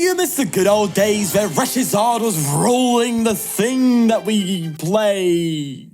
you miss the good old days where ReshiZard was ruling the thing that we play?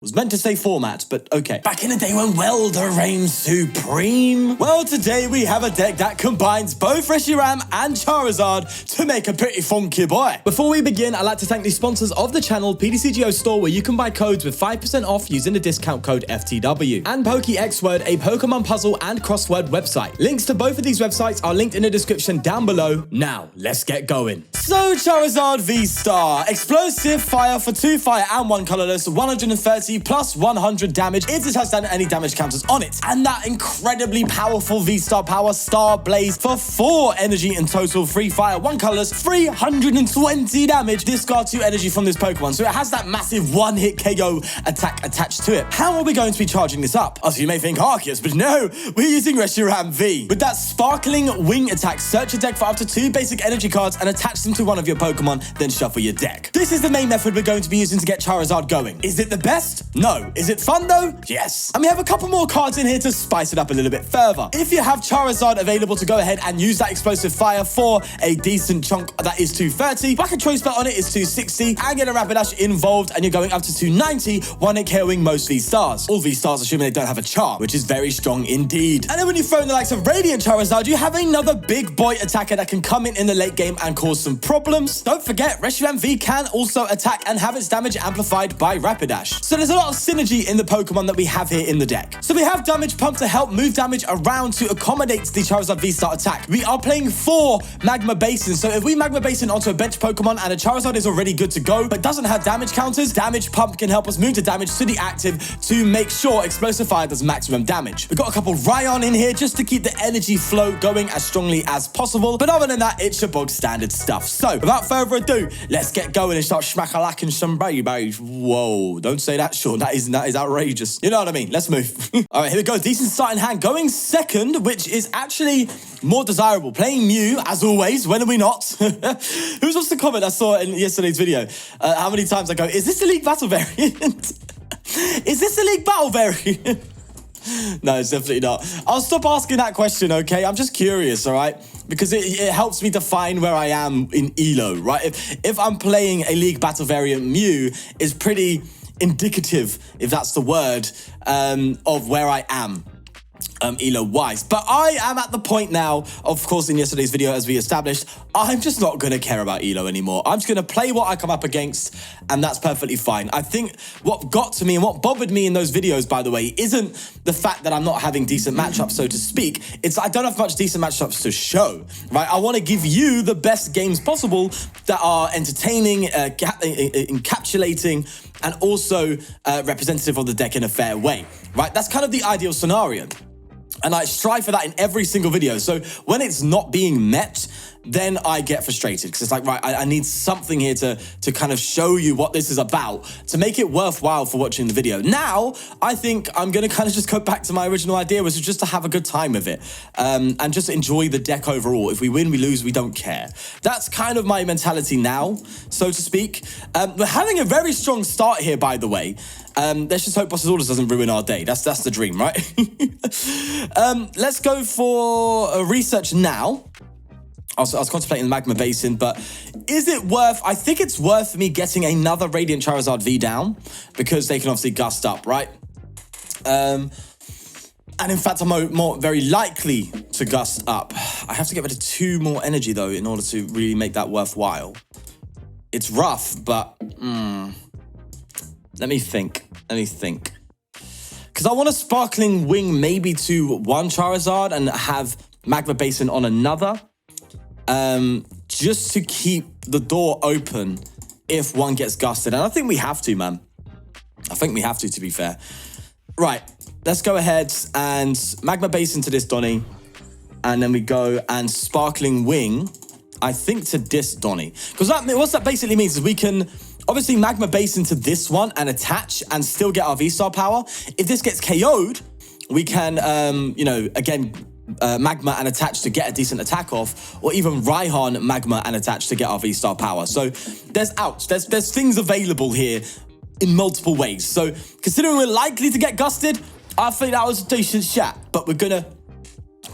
Was meant to say format, but okay. Back in the day when Welder reigned supreme. Well, today we have a deck that combines both Reshiram and Charizard to make a pretty funky boy. Before we begin, I'd like to thank the sponsors of the channel, PDCGO Store, where you can buy codes with 5% off using the discount code FTW, and PokéXWord, a Pokemon puzzle and crossword website. Links to both of these websites are linked in the description down below. Now, let's get going. So, Charizard VSTAR, explosive fire for 2 fire and 1 colorless, 130 plus 100 damage if this has done any damage counters on it. And that incredibly powerful V-Star power, Star Blaze, for 4 energy in total, 3 fire, 1 colorless, 320 damage. Discard 2 energy from this Pokemon, so it has that massive one-hit KO attack attached to it. How are we going to be charging this up? Also, you may think Arceus, but no, we're using Reshiram V. With that sparkling wing attack, search your deck for up to 2 basic energy cards and attach them to one of your Pokemon, then shuffle your deck. This is the main method we're going to be using to get Charizard going. Is it the best? No. Is it fun though? Yes. And we have a couple more cards in here to spice it up a little bit further. If you have Charizard available to go ahead and use that explosive fire for a decent chunk that is 230, whack a Choice Belt on it is 260, and get a Rapidash involved and you're going up to 290, one-hit KOing most V-Stars. All V-Stars assuming they don't have a charm, which is very strong indeed. And then when you throw in the likes of Radiant Charizard, you have another big boy attacker that can come in the late game and cause some problems. Don't forget, Reshiram V can also attack and have its damage amplified by Rapidash. So there's a lot of synergy in the Pokemon that we have here in the deck. So we have Damage Pump to help move damage around to accommodate the Charizard V-Star attack. We are playing 4 Magma Basin, so if we Magma Basin onto a bench Pokemon and a Charizard is already good to go, but doesn't have damage counters, Damage Pump can help us move the damage to the active to make sure Explosive Fire does maximum damage. We've got a couple Raihan in here just to keep the energy flow going as strongly as possible, but other than that, it's your bog standard stuff. So without further ado, let's get going and start schmack-a-lacking some babies. Whoa, don't say that, Sean. That is outrageous. You know what I mean? Let's move. All right, here we go. Decent start in hand. Going second, which is actually more desirable. Playing Mew, as always. When are we not? Who's what's the comment I saw in yesterday's video? How many times I go, is this a League Battle variant? Is this a League Battle variant? No, it's definitely not. I'll stop asking that question, okay? I'm just curious, all right? Because it helps me define where I am in ELO, right? If I'm playing a League Battle variant, Mew is pretty indicative, if that's the word, of where I am ELO-wise. But I am at the point now, of course, in yesterday's video, as we established, I'm just not going to care about ELO anymore. I'm just going to play what I come up against, and that's perfectly fine. I think what got to me and what bothered me in those videos, by the way, isn't the fact that I'm not having decent matchups, so to speak. It's I don't have much decent matchups to show, right? I want to give you the best games possible that are entertaining, encapsulating, and also representative of the deck in a fair way, right? That's kind of the ideal scenario. And I strive for that in every single video. So when it's not being met, then I get frustrated because it's like, right, I need something here to kind of show you what this is about, to make it worthwhile for watching the video. Now, I think I'm going to kind of just go back to my original idea, which was just to have a good time with it and just enjoy the deck overall. If we win, we lose, we don't care. That's kind of my mentality now, so to speak. We're having a very strong start here, by the way. Let's just hope Boss's Orders doesn't ruin our day. That's the dream, right? Let's go for a research now. I was contemplating the Magma Basin, but is it worth... I think it's worth me getting another Radiant Charizard V down because they can obviously gust up, right? And in fact, I'm very likely to gust up. I have to get rid of 2 more energy, though, in order to really make that worthwhile. It's rough, but... Let me think. Because I want a Sparkling Wing maybe to 1 Charizard and have Magma Basin on another. Just to keep the door open if one gets gusted. And I think we have to, man. I think we have to be fair. Right, let's go ahead and Magma Basin to this Donny. And then we go and Sparkling Wing, I think, to this Donny. Because what that basically means is we can obviously Magma Basin to this one and attach and still get our V-Star power. If this gets KO'd, we can, you know, again... Magma and attach to get a decent attack off, or even Raihan Magma and attach to get our V-Star power. So there's outs. There's things available here in multiple ways. So considering we're likely to get gusted, I think that was a decent shot. But we're gonna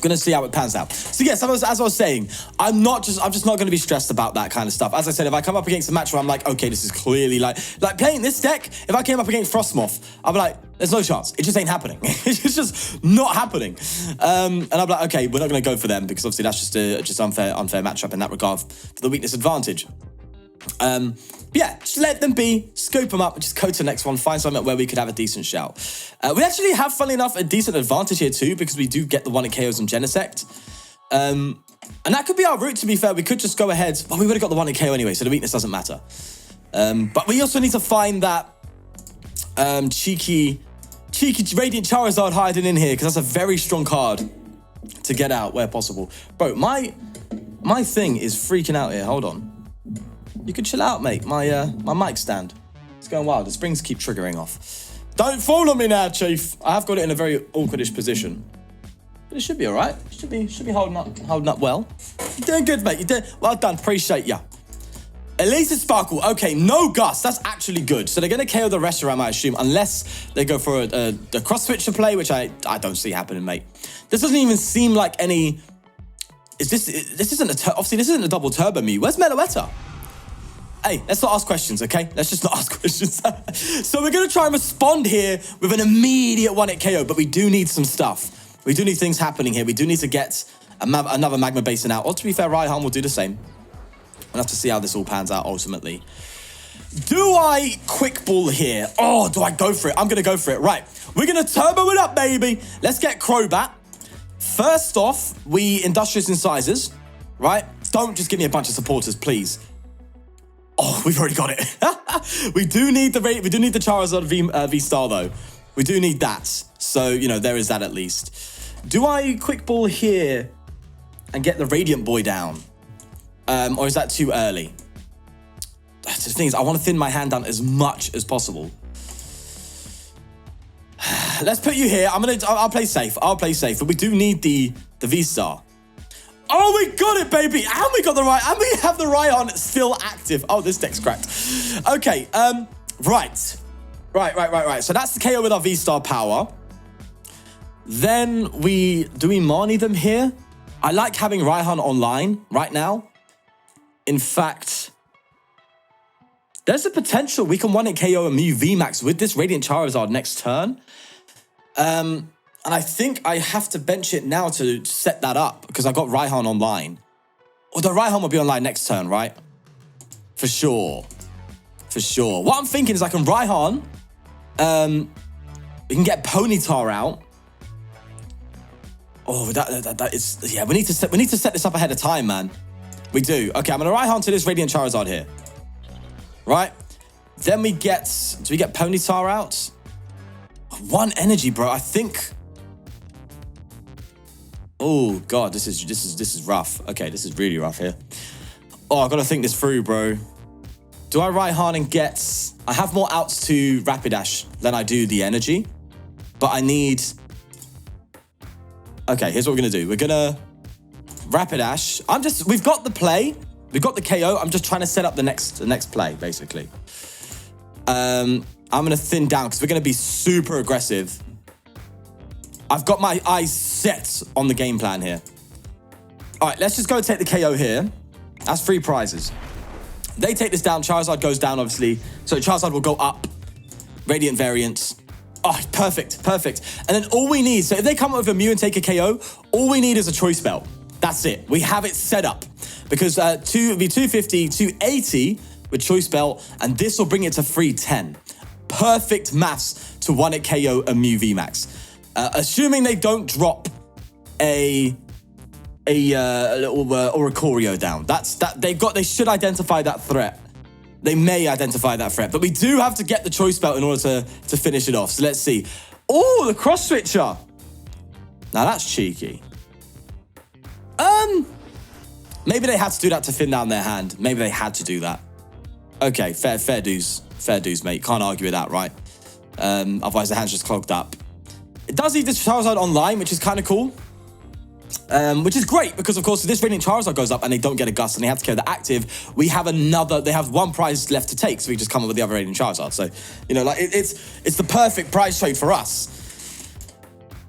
Gonna see how it pans out. So yes, as I was saying, I'm just not gonna be stressed about that kind of stuff. As I said, if I come up against a match where I'm like, okay, this is clearly like playing this deck, if I came up against Frostmoth, I'd be like, there's no chance. It just ain't happening. It's just not happening. And I'm like, okay, we're not gonna go for them because obviously that's just unfair matchup in that regard for the weakness advantage. Yeah, just let them be, scope them up, and just go to the next one, find something where we could have a decent shout. We actually have, funnily enough, a decent advantage here too, because we do get the 1-hit KOs on Genesect. And that could be our route, to be fair. We could just go ahead. Well, we would have got the 1-hit KO anyway, so the weakness doesn't matter. But we also need to find that cheeky Radiant Charizard hiding in here, because that's a very strong card to get out where possible. Bro, my thing is freaking out here. Hold on. You can chill out, mate. My mic stand. It's going wild. The springs keep triggering off. Don't fall on me now, Chief. I have got it in a very awkwardish position. But it should be all right. It should be holding up well. You're doing good, mate. You're doing well done. Appreciate ya. Elated Sparkle. Okay, no Gust. That's actually good. So they're going to KO the Reshiram, I assume, unless they go for the cross switcher play, which I don't see happening, mate. This doesn't even seem like any. This isn't obviously this isn't a double turbo Mew. Where's Meloetta? Hey, let's not ask questions, okay? Let's just not ask questions. So we're going to try and respond here with an immediate 1-hit KO, but we do need some stuff. We do need things happening here. We do need to get another Magma Basin out. Or to be fair, Raihan will do the same. We'll have to see how this all pans out ultimately. Do I quick ball here? Oh, do I go for it? I'm going to go for it. Right, we're going to turbo it up, baby. Let's get Crobat. First off, we Industrious Incisors, right? Don't just give me a bunch of supporters, please. Oh, we've already got it. We do need the Charizard VSTAR though. We do need that. So, you know, there is that at least. Do I quick ball here and get the Radiant Boy down? Or is that too early? The thing is, I want to thin my hand down as much as possible. Let's put you here. I'll play safe. I'll play safe. But we do need the VSTAR. Oh, we got it, baby. And we got the and we have the Raihan still active. Oh, this deck's cracked. Okay, right. So that's the KO with our VSTAR power. Then do we Marnie them here? I like having Raihan online right now. In fact, there's a potential we can 1-hit KO a Mew VMAX with this Radiant Charizard next turn. And I think I have to bench it now to set that up because I got Raihan online. Although Raihan will be online next turn, right? For sure. For sure. What I'm thinking is I can Raihan. We can get Ponyta out. Oh, that is... Yeah, we need to set this up ahead of time, man. We do. Okay, I'm going to Raihan to this Radiant Charizard here. Right? Then we get... Do we get Ponyta out? 1 energy, bro. I think... Oh, God, this is rough. Okay, this is really rough here. Oh, I've got to think this through, bro. Do I Raihan and get... I have more outs to Rapidash than I do the energy. But I need... Okay, here's what we're going to do. We're going to... Rapidash. We've got the play. We've got the KO. I'm just trying to set up the next play, basically. I'm going to thin down because we're going to be super aggressive. I've got my eyes set on the game plan here. All right, let's just go take the KO here. That's 3 prizes. They take this down. Charizard goes down, obviously. So Charizard will go up. Radiant variants. Oh, perfect. And then all we need, so if they come up with a Mew and take a KO, all we need is a Choice Belt. That's it. We have it set up. Because it'll be 250, 280 with Choice Belt, and this will bring it to 310. Perfect maths to 1-hit KO a Mew VMAX. Assuming they don't drop a little Oricorio down. They should identify that threat. They may identify that threat, but we do have to get the Choice Belt in order to finish it off. So let's see. Oh, the cross switcher. Now that's cheeky. Maybe they had to do that to thin down their hand. Maybe they had to do that. Okay, fair dues. Fair dues, mate. Can't argue with that, right? Otherwise, the hand's just clogged up. It does leave this Charizard online, which is kind of cool. Which is great, because, of course, if this Radiant Charizard goes up and they don't get a Gust and they have to kill the active, they have 1 prize left to take, so we just come up with the other Radiant Charizard. So, you know, like, it's the perfect prize trade for us.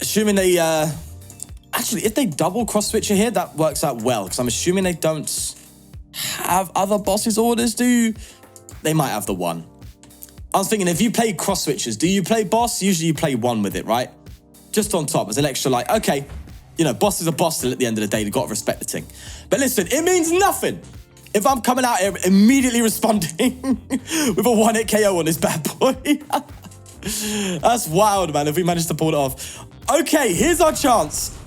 Assuming they... Actually, if they double cross switcher here, that works out well, because I'm assuming they don't have other bosses orders, do they? Might have the one. I was thinking, if you play cross switches, do you play boss? Usually you play one with it, right? Just on top as an extra, like, okay, you know, boss is a boss still at the end of the day. They've got to respect the thing. But listen, it means nothing if I'm coming out here immediately responding with a 1-hit KO on this bad boy. That's wild, man, if we manage to pull it off. Okay, here's our chance.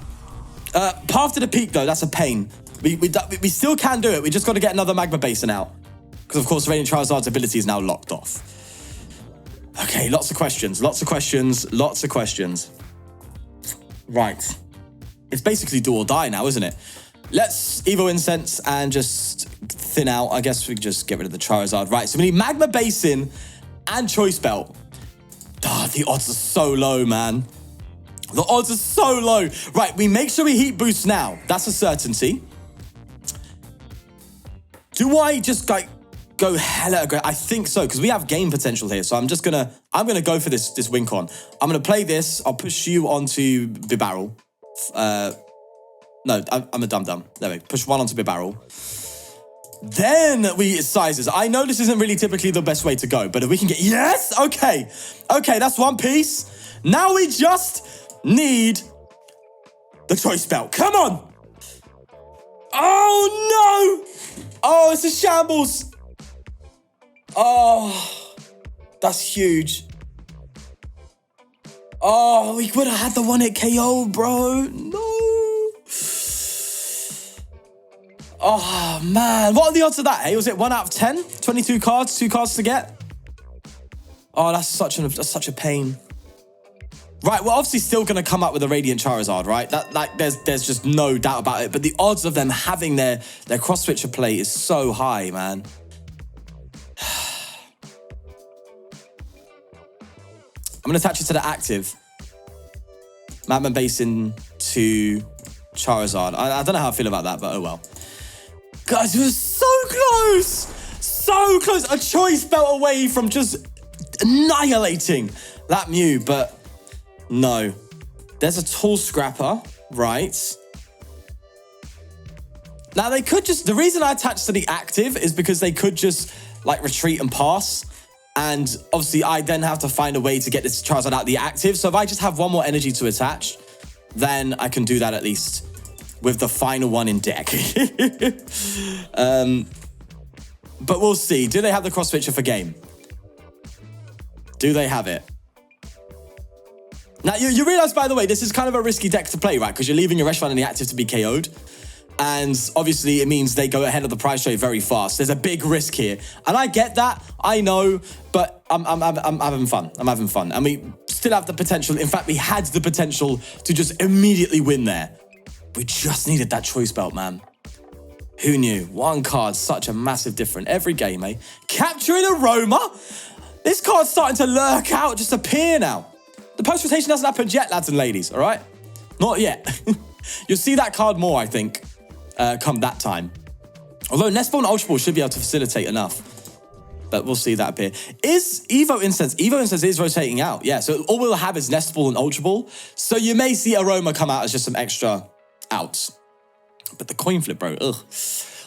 Path to the peak, though, that's a pain. We still can do it. We just got to get another Magma Basin out. Because, of course, Radiant Charizard's ability is now locked off. Okay, lots of questions. Right. It's basically do or die now, isn't it? Let's Evo Incense and just thin out. I guess we can just get rid of the Charizard. Right, so we need Magma Basin and Choice Belt. The odds are so low, man. The odds are so low. Right, we make sure we heat boost now. That's a certainty. Do I just like go hella aggressive? I think so, because we have game potential here. So I'm gonna go for this Wincon. I'm gonna play this. I'll push you onto Bibarel. No, I'm a dum-dum. There we go. Push one onto Bibarel. Then we sizes. I know this isn't really typically the best way to go, but if we can get... Yes! Okay. Okay, that's one piece. Now we just need the Choice Belt. Come on! Oh, no! Oh, it's a shambles. Oh, that's huge. Oh, we would have had the 1-hit KO, bro. No. Oh, man. What are the odds of that, hey? Was it 1 out of 10? 22 cards, 2 cards to get? Oh, that's such a pain. Right, we're obviously still going to come up with a Radiant Charizard, right? There's just no doubt about it. But the odds of them having their cross-switcher play is so high, man. I'm going to attach it to the active. Magma Basin to Charizard. I don't know how I feel about that, but oh well. Guys, it was so close! So close! A Choice Belt away from just annihilating that Mew, but no. There's a Tool Scrapper, right? Now, they could just... The reason I attached to the active is because they could just, like, retreat and pass. And obviously, I then have to find a way to get this Charizard out the active. So if I just have one more energy to attach, then I can do that at least with the final one in deck. But we'll see. Do they have the cross switcher for game? Do they have it? Now, you realize, by the way, this is kind of a risky deck to play, right? Because you're leaving your Reshiram in the active to be KO'd. And obviously, it means they go ahead of the prize trade very fast. There's a big risk here. And I get that. I know. But I'm having fun. I'm having fun. And we still have the potential. In fact, we had the potential to just immediately win there. We just needed that Choice Belt, man. Who knew? One card, such a massive difference. Every game, eh? Capturing Aroma? This card's starting to lurk out, just appear now. The post-rotation hasn't happened yet, lads and ladies, all right? Not yet. You'll see that card more, I think, come that time. Although Nest Ball and Ultra Ball should be able to facilitate enough. But we'll see that appear. Is Evo Incense? Evo Incense is rotating out, yeah. So all we'll have is Nest Ball and Ultra Ball. So you may see Aroma come out as just some extra outs. But the coin flip, bro, ugh.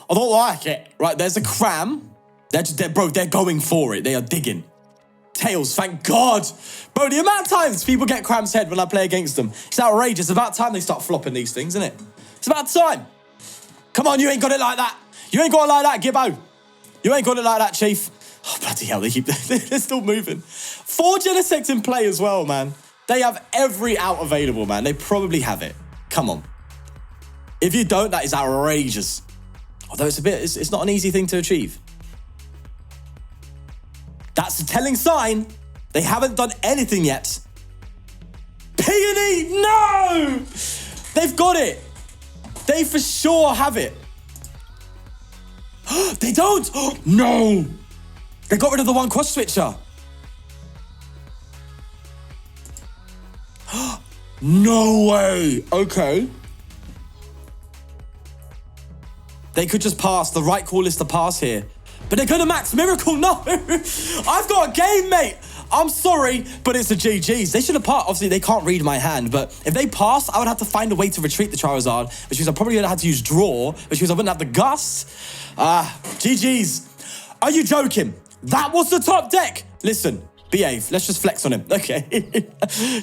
I don't like it. Right, there's a cram. They're going for it. They are digging. Tails, thank God. Bro, the amount of times people get Cram's head when I play against them, it's outrageous. It's about time they start flopping these things, isn't it? It's about time. Come on, you ain't got it like that. You ain't got it like that, Gibbo. You ain't got it like that, Chief. Oh, bloody hell, they're still moving. 4 Genesect in play as well, man. They have every out available, man. They probably have it. Come on. If you don't, that is outrageous. Although it's not an easy thing to achieve. That's a telling sign. They haven't done anything yet. Peony, no! They've got it. They for sure have it. They don't. No. They got rid of the one cross switcher. No way. Okay. They could just pass. The right call is to pass here. But they're going to max Miracle. No. I've got a game, mate. I'm sorry, but it's a GG's. They should have passed. Obviously, they can't read my hand, but if they pass, I would have to find a way to retreat the Charizard, which means I probably would have had to use draw, which means I wouldn't have the Gust. GG's. Are you joking? That was the top deck. Listen, behave. Let's just flex on him. Okay.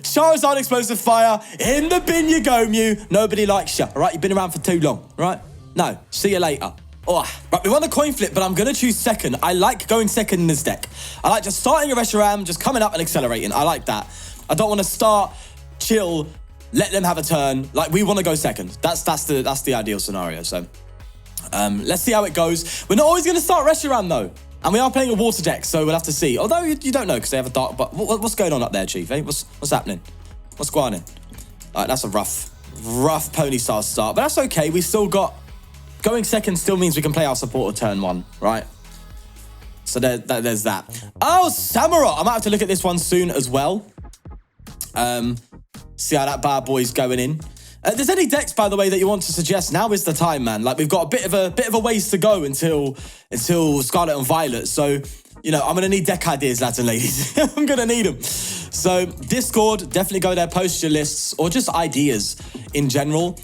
Charizard Explosive Fire. In the bin you go, Mew. Nobody likes you, all right? You've been around for too long, right? No. See you later. Oh, right, we won the coin flip, but I'm going to choose second. I like going second in this deck. I like just starting a Reshiram, just coming up and accelerating. I like that. I don't want to start, chill, let them have a turn. Like, we want to go second. That's the ideal scenario. So, let's see how it goes. We're not always going to start Reshiram, though. And we are playing a water deck, so we'll have to see. Although, you don't know because they have a dark... But what's going on up there, Chief, eh? What's happening? What's going on? All right, that's a rough Ponyta start. But that's okay. We still got... Going second still means we can play our supporter turn one, right? So there's that. Oh, Samurott. I might have to look at this one soon as well. See how that bad boy's going in. If there's any decks, by the way, that you want to suggest, now is the time, man. Like, we've got a bit of a ways to go until Scarlet and Violet. So, you know, I'm going to need deck ideas, lads and ladies. I'm going to need them. So, Discord, definitely go there, post your lists, or just ideas in general.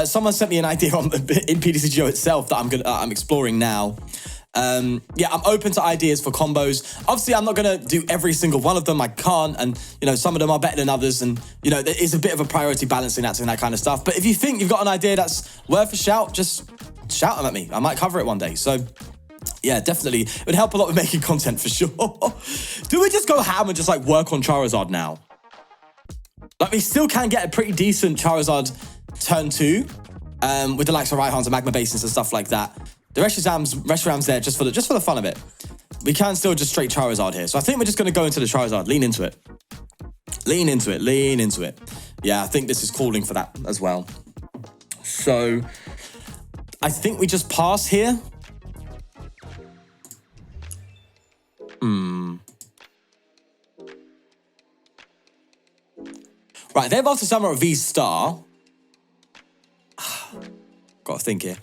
Someone sent me an idea in PDCGO itself that I'm exploring now. Yeah, I'm open to ideas for combos. Obviously, I'm not going to do every single one of them. I can't. And, you know, some of them are better than others. And, you know, there is a bit of a priority balancing act and that kind of stuff. But if you think you've got an idea that's worth a shout, just shout them at me. I might cover it one day. So, yeah, definitely. It would help a lot with making content for sure. Do we just go ham and just, like, work on Charizard now? Like, we still can get a pretty decent Charizard turn 2 with the likes of Raihans and Magma Basins and stuff like that. The Reshiram's there just for the fun of it. We can still just straight Charizard here. So I think we're just going to go into the Charizard. Lean into it. Lean into it. Lean into it. Yeah, I think this is calling for that as well. So I think we just pass here. Right, they evolved to Samurott VSTAR. Got to think here.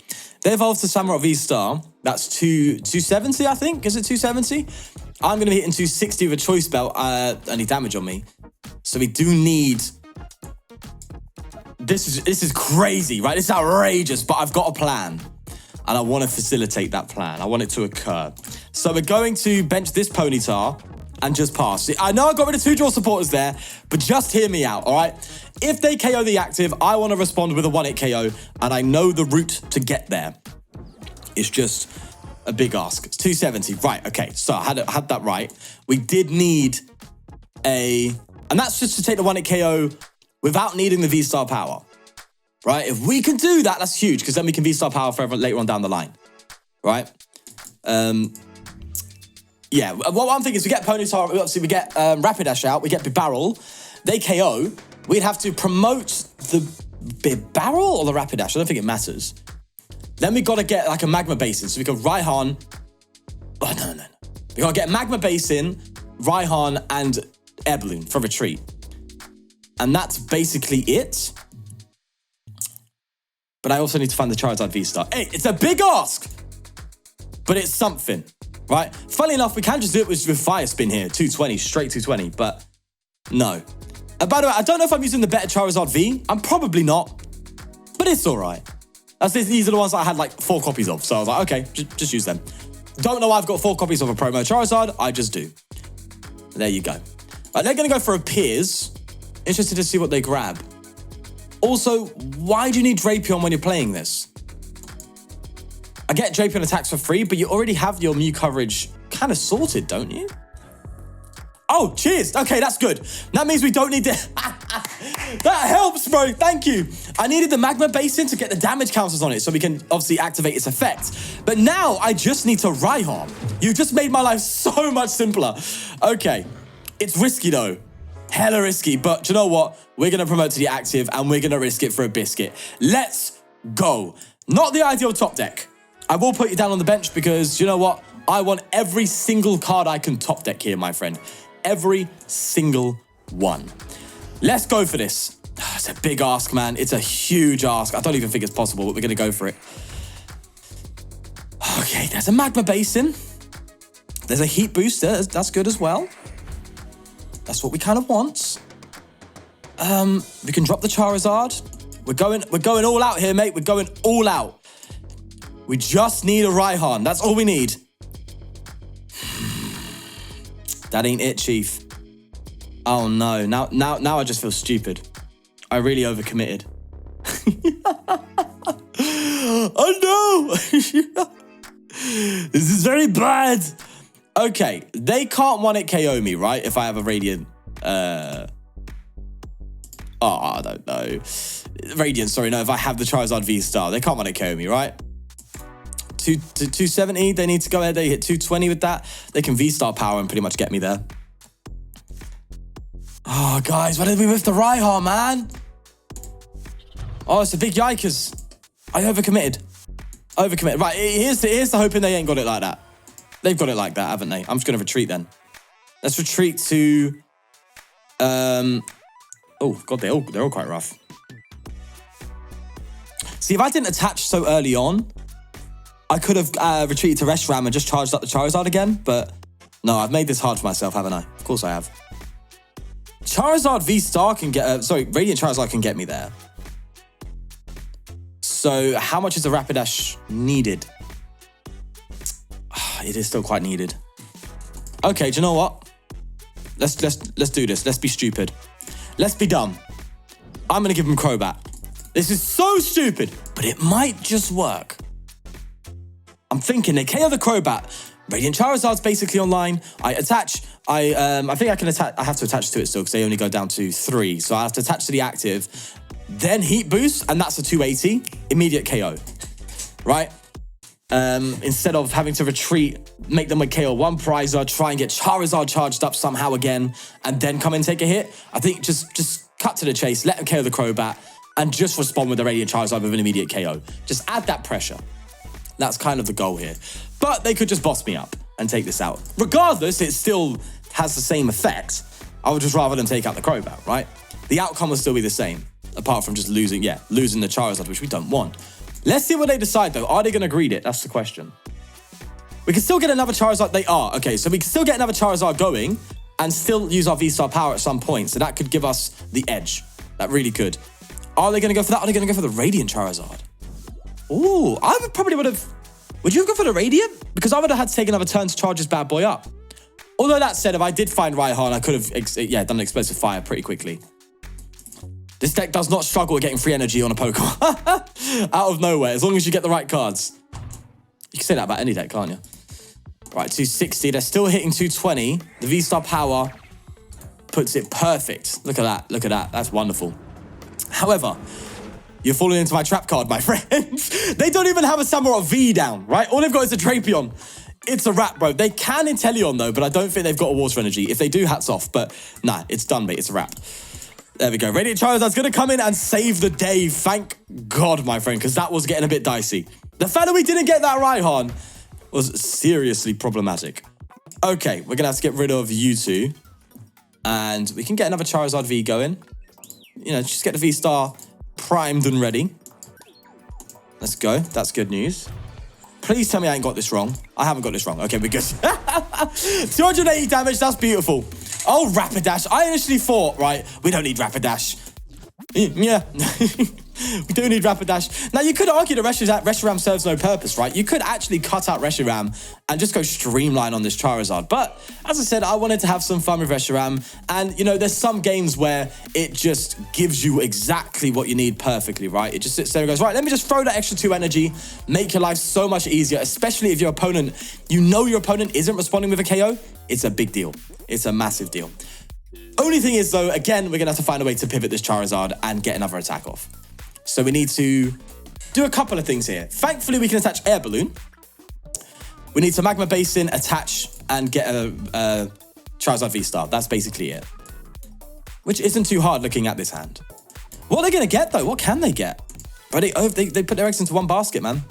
They evolved to Samurott VSTAR. That's 270, I think. Is it 270? I'm going to be hitting 260 with a Choice Belt. Any damage on me. So we do need... This is crazy, right? This is outrageous, but I've got a plan. And I want to facilitate that plan. I want it to occur. So we're going to bench this Ponyta and just pass. I know I got rid of 2 draw supporters there, but just hear me out, all right? If they KO the active, I want to respond with a 1-hit KO, and I know the route to get there. It's just a big ask. It's 270. Right, okay, so I had that right. We did need a... And that's just to take the 1-hit KO without needing the V-Star power, right? If we can do that, that's huge, because then we can V-Star power forever later on down the line, right? Yeah, what I'm thinking is we get Ponyta, obviously we get Rapidash out, we get Bibarel, they KO. We'd have to promote the Bibarel or the Rapidash. I don't think it matters. Then we got to get like a Magma Basin. So we can Raihan. Oh, no. We got to get Magma Basin, Raihan, and Air Balloon for retreat. And that's basically it. But I also need to find the Charizard VSTAR. Hey, it's a big ask, but it's something, right? Funnily enough, we can just do it with Fire Spin here. 220, straight 220, but no. By the way, I don't know if I'm using the better Charizard V. I'm probably not, but it's all right. These are the ones that I had like 4 copies of. So I was like, okay, just use them. Don't know why I've got 4 copies of a promo Charizard. I just do. There you go. They're going to go for a Piers. Interested to see what they grab. Also, why do you need Drapion when you're playing this? I get Drapion attacks for free, but you already have your Mew coverage kind of sorted, don't you? Oh, cheers. Okay, that's good. That means we don't need to... That helps, bro. Thank you. I needed the Magma Basin to get the damage counters on it so we can obviously activate its effect. But now I just need to Raihan. You just made my life so much simpler. Okay. It's risky, though. Hella risky. But do you know what? We're going to promote to the active and we're going to risk it for a biscuit. Let's go. Not the ideal top deck. I will put you down on the bench because, you know what? I want every single card I can top deck here, my friend. Every single one. Let's go for this. It's a big ask, man. It's a huge ask. I don't even think it's possible, but we're going to go for it. Okay, there's a Magma Basin. There's a Heat Booster. That's good as well. That's what we kind of want. We can drop the Charizard. We're going all out here, mate. We're going all out. We just need a Raihan. That's all we need. That ain't it, Chief. Oh no, now I just feel stupid. I really overcommitted. Oh no! This is very bad. Okay, they can't 1-hit KO me, right? If I have a Radiant, oh, I don't know. Radiant, sorry, no, if I have the Charizard VSTAR, they can't 1-hit KO me, right? 270, they need to go ahead, they hit 220 with that. They can VSTAR power and pretty much get me there. Oh, guys, why did we whiff the Raihan, man? Oh, it's a big yikers. I overcommitted. Right, here's the hoping they ain't got it like that. They've got it like that, haven't they? I'm just going to retreat then. Let's retreat to... Oh, God, they're all quite rough. See, if I didn't attach so early on, I could have retreated to Reshiram and just charged up the Charizard again, but no, I've made this hard for myself, haven't I? Of course I have. Charizard VSTAR can get... Radiant Charizard can get me there. So how much is the Rapidash needed? It is still quite needed. Okay, do you know what? Let's do this. Let's be stupid. Let's be dumb. I'm gonna give him Crobat. This is so stupid, but it might just work. I'm thinking they KO the Crobat. Radiant Charizard's basically online. I attach. I think I can attach. I have to attach to it still because they only go down to 3. So I have to attach to the active, then heat boost, and that's a 280 immediate KO, right? Instead of having to retreat, make them with KO 1 Prizer, try and get Charizard charged up somehow again, and then come and take a hit. I think just cut to the chase, let them KO the Crobat, and just respond with the Radiant Charizard with an immediate KO. Just add that pressure. That's kind of the goal here. But they could just boss me up and take this out. Regardless, it still has the same effect. I would just rather them take out the Crobat, right? The outcome will still be the same, apart from just losing the Charizard, which we don't want. Let's see what they decide, though. Are they going to greed it? That's the question. We can still get another Charizard. They are. Okay, so we can still get another Charizard going and still use our VSTAR power at some point. So that could give us the edge. That really could. Are they going to go for that? Are they going to go for the Radiant Charizard? Ooh, I probably would have... Would you have gone for the Radiant? Because I would have had to take another turn to charge this bad boy up. Although that said, if I did find Raihan, I could have done an Explosive Fire pretty quickly. This deck does not struggle with getting free energy on a Pokemon. Out of nowhere, as long as you get the right cards. You can say that about any deck, can't you? Right, 260. They're still hitting 220. The VSTAR power puts it perfect. Look at that. Look at that. That's wonderful. However, you're falling into my trap card, my friends. They don't even have a Samurott V down, right? All they've got is a Drapion. It's a wrap, bro. They can Inteleon, though, but I don't think they've got a Water Energy. If they do, hats off. But nah, it's done, mate. It's a wrap. There we go. Radiant Charizard's going to come in and save the day. Thank God, my friend, because that was getting a bit dicey. The fact that we didn't get that Raihan was seriously problematic. Okay, we're going to have to get rid of you two. And we can get another Charizard V going. You know, just get the VSTAR primed and ready. Let's go. That's good news. Please tell me I ain't got this wrong. I haven't got this wrong. Okay, we're good. 280 damage. That's beautiful. Oh, Rapidash. I initially thought, right, we don't need Rapidash. Yeah. We do need Rapidash. Now, you could argue that Reshiram serves no purpose, right? You could actually cut out Reshiram and just go streamline on this Charizard. But, as I said, I wanted to have some fun with Reshiram. And, you know, there's some games where it just gives you exactly what you need perfectly, right? It just sits there and goes, right, let me just throw that extra 2 energy, make your life so much easier, especially if your opponent, you know your opponent isn't responding with a KO. It's a big deal. It's a massive deal. Only thing is, though, again, we're going to have to find a way to pivot this Charizard and get another attack off. So we need to do a couple of things here. Thankfully, we can attach Air Balloon. We need to Magma Basin, attach, and get a Charizard VSTAR. That's basically it. Which isn't too hard looking at this hand. What are they going to get, though? What can they get? Bro, they put their eggs into one basket, man.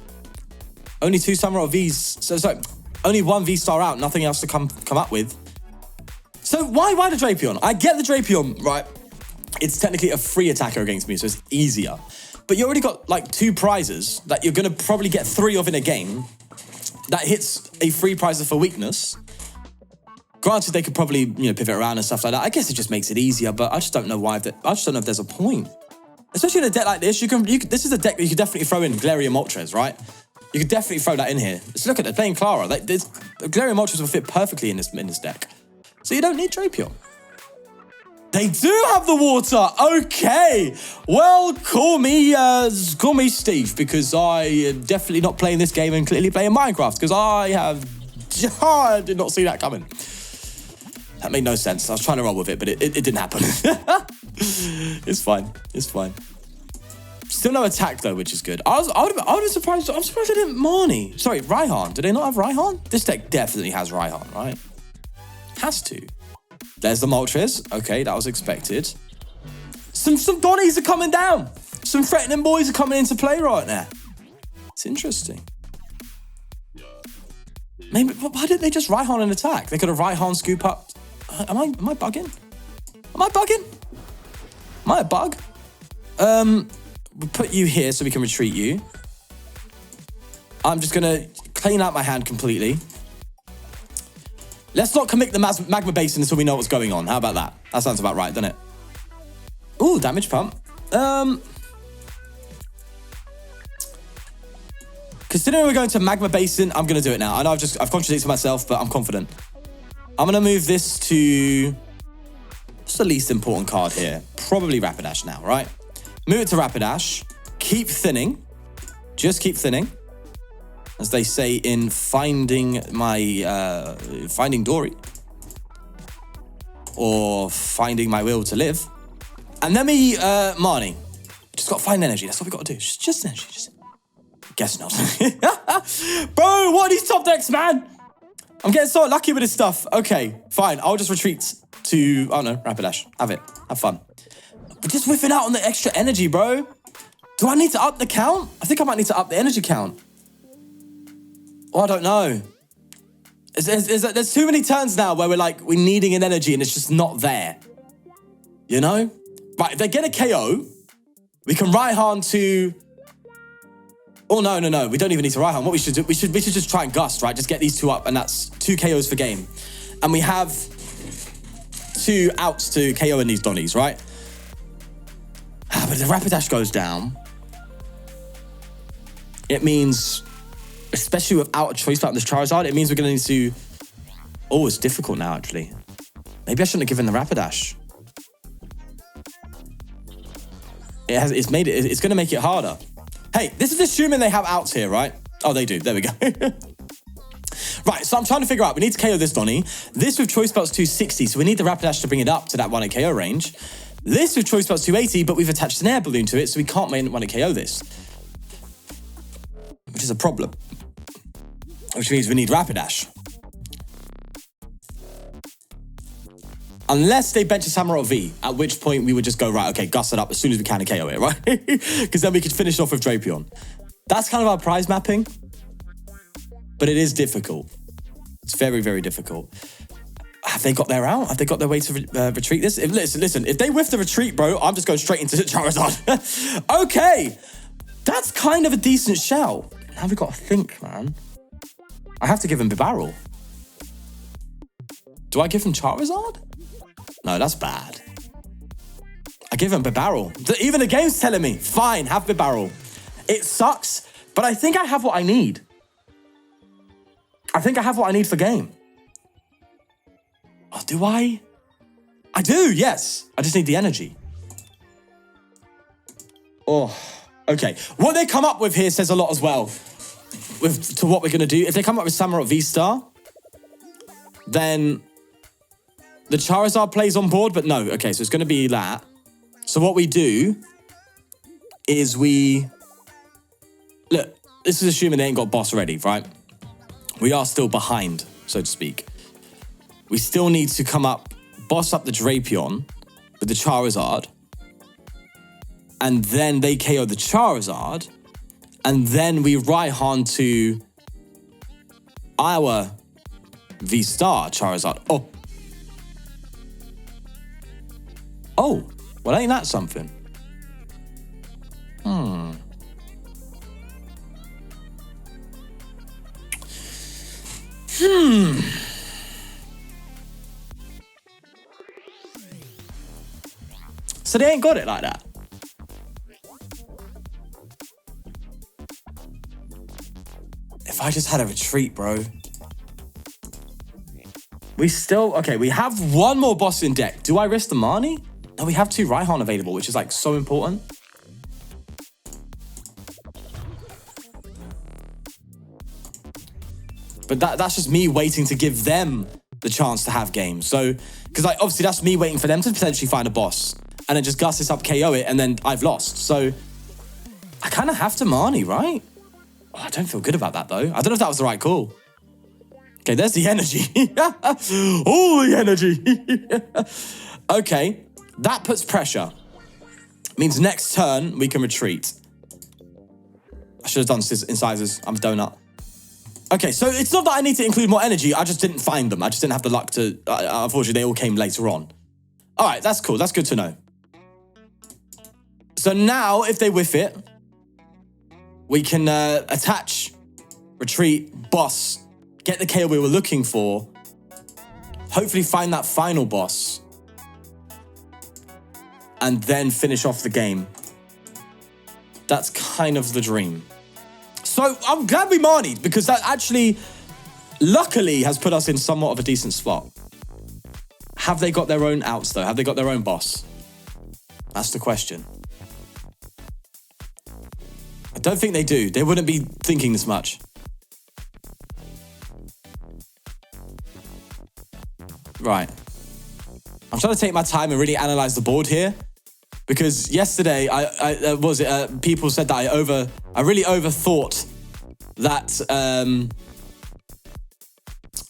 Only 2 Samurott Vs. So only 1 VSTAR out, nothing else to come up with. So why the Drapion? I get the Drapion, right? It's technically a free attacker against me, so it's easier. But you already got like 2 prizes that you're going to probably get 3 of in a game. That hits a free prizer for weakness. Granted, they could probably, you know, pivot around and stuff like that. I guess it just makes it easier, but I just don't know why. I just don't know if there's a point. Especially in a deck like this, this is a deck that you could definitely throw in Galarian Moltres, right? You could definitely throw that in here. Let's look at it, playing Clara. Like, Galarian Moltres will fit perfectly in this deck. So you don't need Drapion. They do have the water. Okay. Well, call me Steve, because I am definitely not playing this game and clearly playing Minecraft, because I did not see that coming. That made no sense. I was trying to roll with it, but it didn't happen. It's fine. It's fine. Still no attack though, which is good. I would be surprised. I'm surprised they didn't Marnie. Sorry, Raihan. Do they not have Raihan? This deck definitely has Raihan, right? Has to. There's the Moltres. Okay, that was expected. Some Donnies are coming down. Some threatening boys are coming into play right now. It's interesting. Maybe, why didn't they just Raihan an attack? They could have Raihan scoop up. Am I bugging? Am I bugging? Am I a bug? We'll put you here so we can retreat you. I'm just gonna clean out my hand completely. Let's not commit the Magma Basin until we know what's going on. How about that? That sounds about right, doesn't it? Ooh, damage pump. Considering we're going to Magma Basin, I'm going to do it now. I know I've contradicted myself, but I'm confident. I'm going to move this to... What's the least important card here? Probably Rapidash now, right? Move it to Rapidash. Keep thinning. Just keep thinning. As they say in Finding Dory. Or Finding My Will to Live. And then Marnie. Just got to find energy. That's what we got to do. Just energy. Guess not. Bro, what are these top decks, man? I'm getting so lucky with this stuff. Okay, fine. I'll just retreat to, I don't know, Rapidash. Have it. Have fun. We're just whiffing out on the extra energy, bro. Do I need to up the count? I think I might need to up the energy count. Oh, I don't know. There's too many turns now where we're needing an energy and it's just not there. You know? Right, if they get a KO, we can Raihan to... Oh, no. We don't even need to Raihan. What we should do, we should just try and Gust, right? Just get these two up, and that's 2 KOs for game. And we have 2 outs to KO in these Donnies, right? But if the Rapidash goes down, it means, especially without a Choice Belt on this Charizard, it means we're going to need to... Oh, it's difficult now, actually. Maybe I shouldn't have given the Rapidash. It's going to make it harder. Hey, this is assuming they have outs here, right? Oh, they do. There we go. Right, so I'm trying to figure out. We need to KO this Donnie. This with Choice Belt's 260, so we need the Rapidash to bring it up to that 1 KO range. This with Choice Belt's 280, but we've attached an Air Balloon to it, so we can't want to KO this. Which is a problem. Which means we need Rapidash. Unless they bench a Samurott V, at which point we would just go, right, okay, Gust it up as soon as we can and KO it, right? Because then we could finish off with Drapion. That's kind of our prize mapping. But it is difficult. It's very, very difficult. Have they got their out? Have they got their way to retreat this? Listen, if they whiff the retreat, bro, I'm just going straight into Charizard. Okay. That's kind of a decent shout. Now we've got to think, man. I have to give him Bibarel. Do I give him Charizard? No, that's bad. I give him Bibarel. Even the game's telling me, fine, have Bibarel. It sucks, but I think I have what I need. I think I have what I need for game. Oh, do I? I do, yes. I just need the energy. Oh, okay. What they come up with here says a lot as well to what we're going to do. If they come up with Samurott VSTAR, then the Charizard plays on board, but no. Okay, so it's going to be that. So what we do is we... Look, this is assuming they ain't got boss ready, right? We are still behind, so to speak. We still need to come up, boss up the Drapion with the Charizard, and then they KO the Charizard, and then we Raihan to our V-Star Charizard. Oh, well, ain't that something? So they ain't got it like that. If I just had a retreat, bro. We still... Okay, we have one more boss in deck. Do I risk the Marnie? No, we have 2 Raihan available, which is like so important. But that's just me waiting to give them the chance to have games. So, because like, obviously that's me waiting for them to potentially find a boss and then just gus this up, KO it, and then I've lost. So I kind of have to Marnie, right? Oh, I don't feel good about that though. I don't know if that was the right call. Okay, there's the energy. All the energy. Okay, that puts pressure. Means next turn we can retreat. I should have done incisors. I'm a donut. Okay, so it's not that I need to include more energy. I just didn't find them. I just didn't have the luck to... unfortunately, they all came later on. All right, that's cool. That's good to know. So now, if they whiff it, we can attach, retreat, boss, get the KO we were looking for, hopefully find that final boss, and then finish off the game. That's kind of the dream. So I'm glad we Marnied, because that actually, luckily, has put us in somewhat of a decent spot. Have they got their own outs, though? Have they got their own boss? That's the question. I don't think they do. They wouldn't be thinking this much. Right. I'm trying to take my time and really analyze the board here. Because yesterday, people said that I really overthought that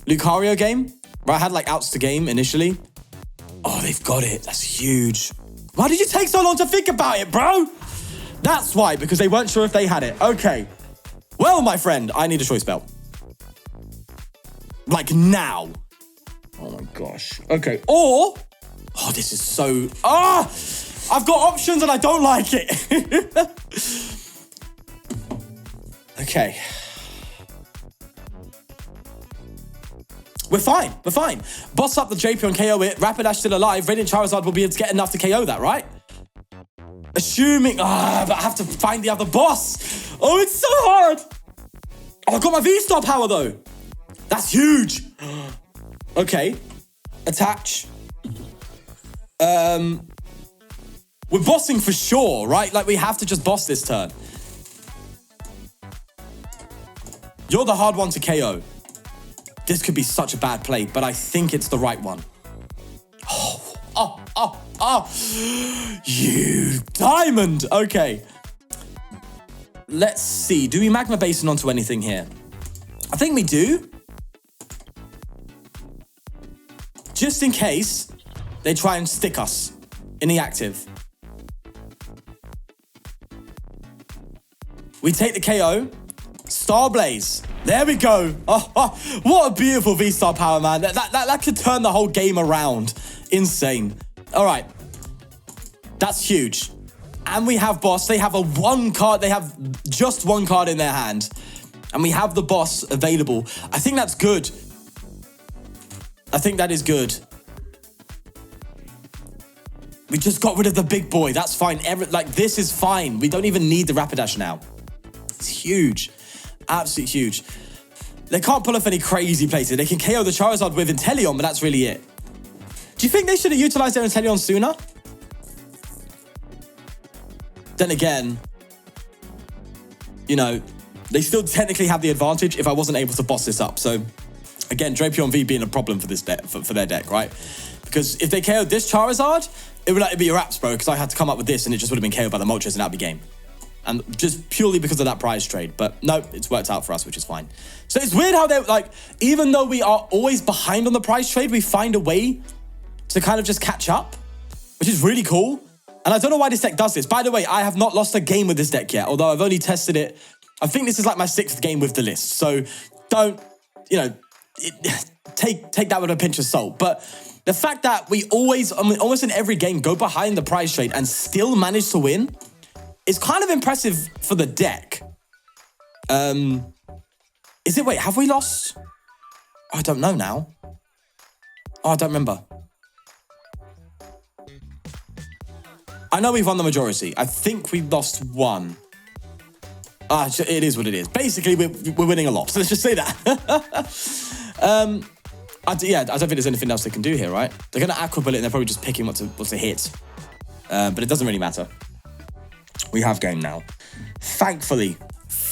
Lucario game, where I had like outs to game initially. Oh, they've got it. That's huge. Why did you take so long to think about it, bro? That's why, because they weren't sure if they had it. Okay. Well, my friend, I need a choice belt. Like now. Oh my gosh. Okay. Or, oh, this is so, I've got options and I don't like it. Okay. We're fine. We're fine. Boss up the JP and KO it. Rapidash still alive. Radiant Charizard will be able to get enough to KO that, right? Assuming... but I have to find the other boss. Oh, it's so hard. Oh, I got my V-Star power, though. That's huge. Okay. Attach. We're bossing for sure, right? Like, we have to just boss this turn. You're the hard one to KO. This could be such a bad play, but I think it's the right one. You diamond. Okay. Let's see. Do we Magma Basin onto anything here? I think we do. Just in case they try and stick us in the active. We take the KO. Star Blaze. There we go. Oh, what a beautiful V-Star power, man. That could turn the whole game around. Insane. All right. That's huge. And we have boss. They have one card. They have just one card in their hand. And we have the boss available. I think that's good. I think that is good. We just got rid of the big boy. That's fine. This is fine. We don't even need the Rapidash now. It's huge. Absolutely huge. They can't pull off any crazy places. They can KO the Charizard with Inteleon, but that's really it. Do you think they should have utilized their Inteleon sooner? Then again, you know, they still technically have the advantage if I wasn't able to boss this up. So, again, Drapion V being a problem for this deck, for their deck, right? Because if they KO'd this Charizard, it would be a wraps, bro, because I had to come up with this and it just would have been KO'd by the Moltres and that'd be game. And just purely because of that prize trade. But no, it's worked out for us, which is fine. So it's weird how they're like, even though we are always behind on the prize trade, we find a way to kind of just catch up, which is really cool. And I don't know why this deck does this. By the way, I have not lost a game with this deck yet, although I've only tested it. I think this is like my 6th game with the list. So don't, you know, take that with a pinch of salt. But the fact that we always, I mean, almost in every game, go behind the prize trade and still manage to win, it's kind of impressive for the deck. Is it, wait, have we lost? Oh, I don't know now. Oh, I don't remember. I know we've won the majority. I think we lost one. It is what it is. Basically, we're winning a lot. So let's just say that. I don't think there's anything else they can do here, right? They're going to Aqua Bullet and they're probably just picking what to hit. But it doesn't really matter. We have game now. Thankfully,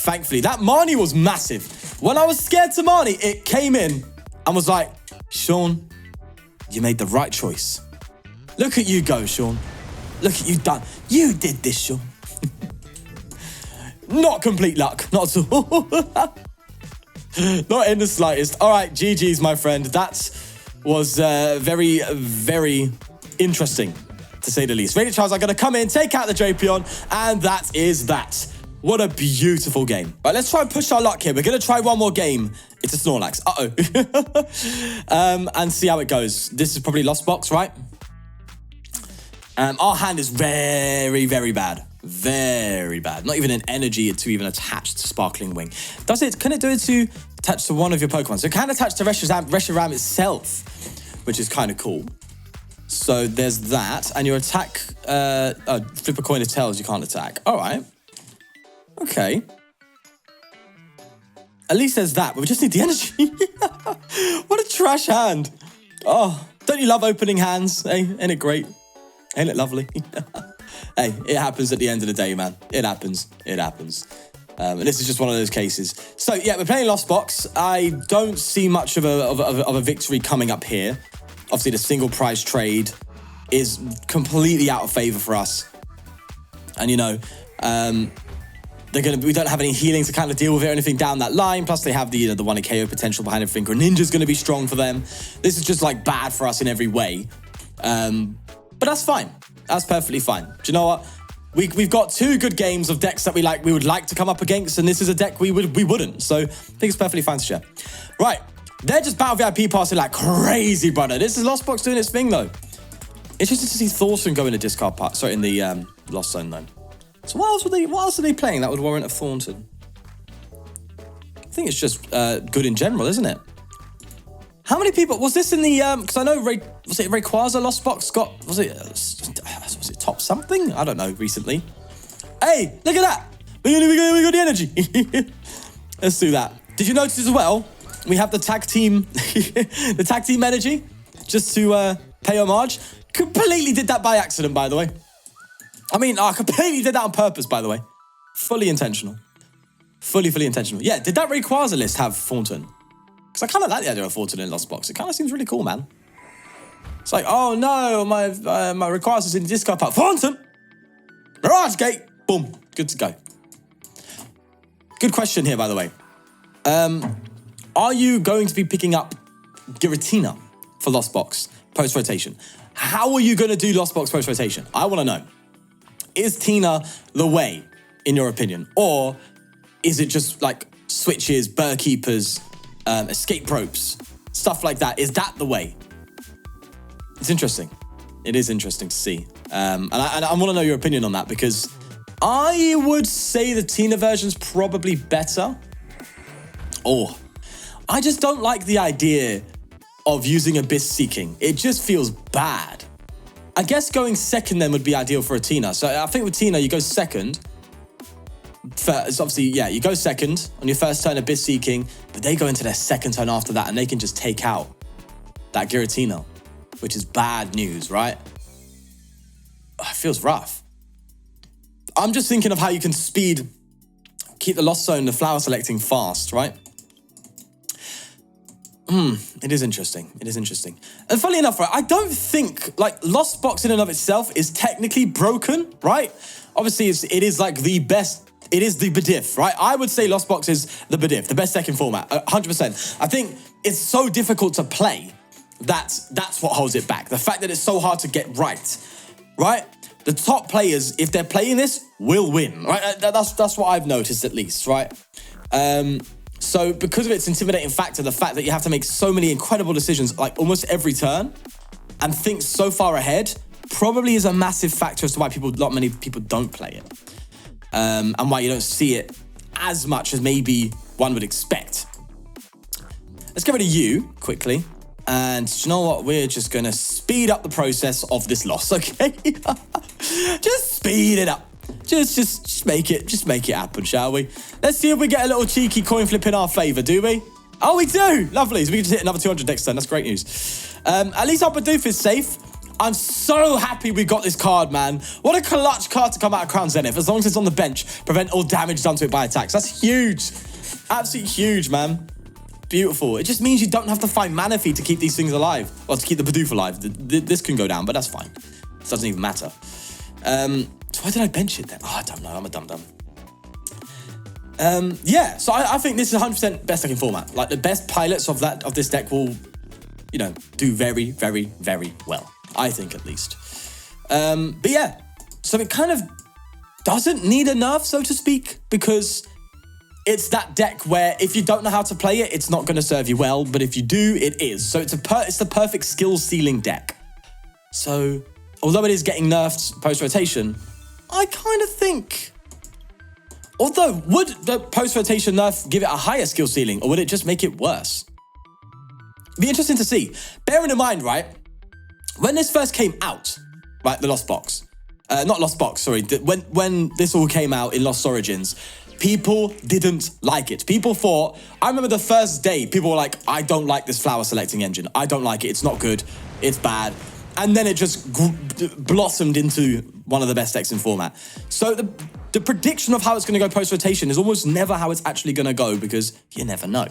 that Marnie was massive. When I was scared to Marnie, it came in and was like, Sean, you made the right choice. Look at you go, Sean. Look at you done. You did this, Sean. Not complete luck. Not at all. Not in the slightest. All right, GG's, my friend. That was very, very interesting, to say the least. Radiant Charizard are going to come in, take out the Drapion, and that is that. What a beautiful game. Right, let's try and push our luck here. We're going to try one more game. It's a Snorlax. And see how it goes. This is probably Lost Box, right? Our hand is very, very bad. Very bad. Not even an energy to even attach to Sparkling Wing. Can it do it to attach to one of your Pokemon? So it can attach to Reshiram itself, which is kind of cool. So there's that. And your attack, flip a coin of tails, you can't attack. All right. Okay. At least there's that, but we just need the energy. What a trash hand. Oh, don't you love opening hands? Hey, ain't it great? Ain't it lovely? Hey, it happens at the end of the day, man. It happens. It happens. And this is just one of those cases. So, yeah, we're playing Lost Box. I don't see much of a victory coming up here. Obviously, the single prize trade is completely out of favor for us. And, you know, we don't have any healing to kind of deal with it or anything down that line. Plus, they have the 1 KO potential behind everything. Greninja's going to be strong for them. This is just, like, bad for us in every way. But that's fine. That's perfectly fine. Do you know what? We've got 2 good games of decks that we would like to come up against, and this is a deck we wouldn't. So I think it's perfectly fine to share. Right. They're just Battle VIP passing like crazy, brother. This is Lost Box doing its thing, though. Interesting to see Thornton go in the discard part. Sorry, in the Lost Zone, though. So what else are they playing that would warrant a Thornton? I think it's just good in general, isn't it? How many people was this in the? Because I know was it Rayquaza Lost Box got? Was it top something? I don't know. Recently. Hey, look at that! We got the energy. Let's do that. Did you notice as well? We have the tag team, the tag team energy, just to pay homage. Completely did that by accident, by the way. I mean, I completely did that on purpose, by the way. Fully intentional. Fully intentional. Yeah, did that Rayquaza list have Thornton? Because I kind of like the idea of Thornton in Lost Box. It kind of seems really cool, man. It's like, oh no, my Rayquaza's in the discard part. Thornton! Mirage Gate! Boom. Good to go. Good question here, by the way. Are you going to be picking up Giratina for Lost Box post-rotation? How are you going to do Lost Box post-rotation? I want to know. Is Tina the way, in your opinion? Or is it just like switches, burr keepers, escape ropes, stuff like that? Is that the way? It's interesting. It is interesting to see. And I want to know your opinion on that, because I would say the Tina version's probably better. Or I just don't like the idea of using Abyss Seeking. It just feels bad. I guess going second then would be ideal for a Tina. So I think with Tina, you go second. First, obviously, yeah, you go second on your first turn, Abyss Seeking, but they go into their second turn after that, and they can just take out that Giratina, which is bad news, right? It feels rough. I'm just thinking of how you can keep the Lost Zone, the flower selecting fast, right? It is interesting. It is interesting. And funnily enough, right, I don't think, like, Lost Box in and of itself is technically broken, right? Obviously, it is like the best. It is the Bidoof, right? I would say Lost Box is the Bidoof, the best deck in format, 100%. I think it's so difficult to play that's what holds it back. The fact that it's so hard to get right? The top players, if they're playing this, will win, right? That's what I've noticed, at least, right? So because of its intimidating factor, the fact that you have to make so many incredible decisions, like almost every turn, and think so far ahead, probably is a massive factor as to why not many people don't play it. And why you don't see it as much as maybe one would expect. Let's get rid of you quickly. And you know what? We're just going to speed up the process of this loss, okay? Just speed it up. Just make it happen, shall we? Let's see if we get a little cheeky coin flip in our favor, do we? Oh, we do. Lovely. So we can just hit another 200 next turn. That's great news. At least our Bidoof is safe. I'm so happy we got this card, man. What a clutch card to come out of Crown Zenith. As long as it's on the bench, prevent all damage done to it by attacks. That's huge. Absolutely huge, man. Beautiful. It just means you don't have to fight Manaphy to keep these things alive. Well, to keep the Bidoof alive. This can go down, but that's fine. It doesn't even matter. So why did I bench it then? Oh, I don't know. I'm a dum-dum. Yeah, so I think this is 100% best deck in format. Like, the best pilots of this deck will, you know, do very, very, very well. I think, at least. But yeah, so it kind of doesn't need a nerf, so to speak, because it's that deck where if you don't know how to play it, it's not going to serve you well, but if you do, it is. So it's the perfect skill ceiling deck. So although it is getting nerfed post-rotation, I kind of think... Although, would the post-rotation nerf give it a higher skill ceiling, or would it just make it worse? It'd be interesting to see. Bearing in mind, right, when this first came out, right, the Lost Box, not Lost Box, sorry, when this all came out in Lost Origins, people didn't like it. People thought, I remember the first day, people were like, I don't like this flower selecting engine. I don't like it. It's not good. It's bad. And then it just blossomed into one of the best decks in format. So the prediction of how it's going to go post-rotation is almost never how it's actually going to go, because you never know.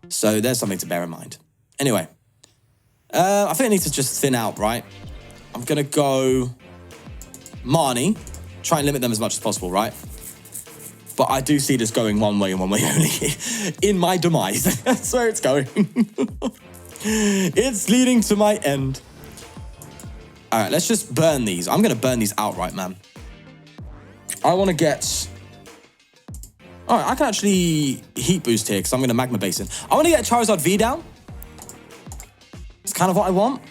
So there's something to bear in mind. Anyway, I think I need to just thin out, right? I'm going to go Marnie, try and limit them as much as possible, right? But I do see this going one way and one way only. In my demise. That's where it's going. It's leading to my end. All right, let's just burn these. I'm going to burn these outright, man. I want to get... All right, I can actually heat boost here because I'm going to Magma Basin. I want to get a Charizard V down. It's kind of what I want.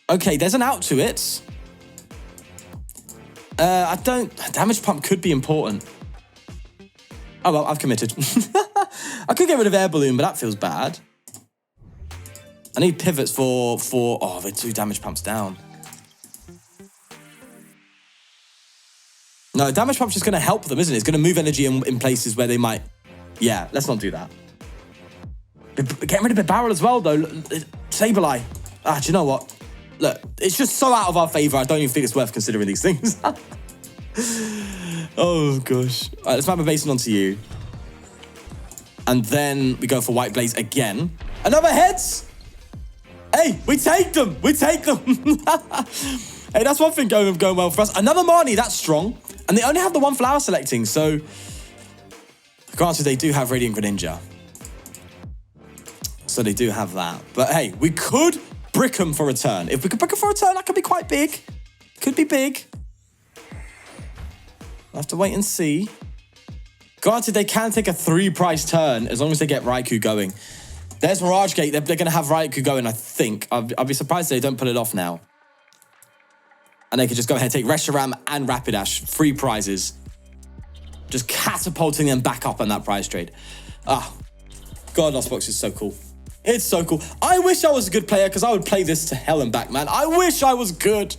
Okay, there's an out to it. I don't... Damage Pump could be important. Oh, well, I've committed. I could get rid of Air Balloon, but that feels bad. I need pivots for... Oh, they're 2 damage pumps down. No, damage pump's just going to help them, isn't it? It's going to move energy in places where they might... Yeah, let's not do that. Getting rid of Bibarel as well, though. Sableye. Ah, do you know what? Look, it's just so out of our favor. I don't even think it's worth considering these things. Oh, gosh. All right, let's Magma Basin onto you. And then we go for White Blaze again. Another heads! Hey, we take them. We take them. Hey, that's one thing going well for us. Another Marnie, that's strong. And they only have the 1 flower selecting, so... Granted, they do have Radiant Greninja. So they do have that. But hey, we could brick them for a turn. If we could brick them for a turn, that could be quite big. Could be big. I'll have to wait and see. Granted, they can take a 3-price turn as long as they get Raikou going. There's Mirage Gate. They're going to have Raikou going, I think. I'll be surprised if they don't pull it off now. And they could just go ahead and take Reshiram and Rapidash. 3 prizes. Just catapulting them back up on that prize trade. Ah, God, Lost Box is so cool. It's so cool. I wish I was a good player because I would play this to hell and back, man. I wish I was good.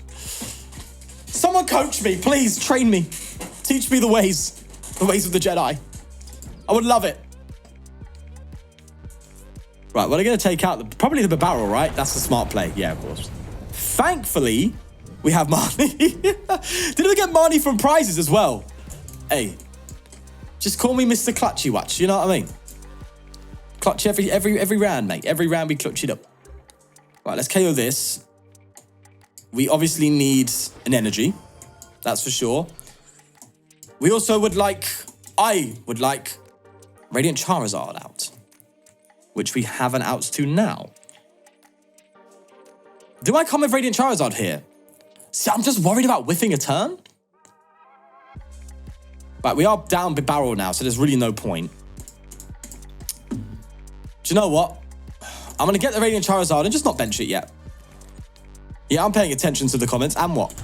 Someone coach me, please. Train me. Teach me the ways of the Jedi. I would love it. Right, well, they're going to take out probably the Bibarel, right? That's the smart play. Yeah, of course. Thankfully, we have Marnie. Did we get Marnie from prizes as well? Hey, just call me Mr. Clutchy Watch. You know what I mean? Clutch every round, mate. Every round we clutch it up. Right, let's KO this. We obviously need an energy. That's for sure. We also would like... I would like Radiant Charizard out. Which we have an out to now. Do I come with Radiant Charizard here? See, I'm just worried about whiffing a turn. Right, we are down Bibarel now, so there's really no point. Do you know what? I'm going to get the Radiant Charizard and just not bench it yet. Yeah, I'm paying attention to the comments. And what?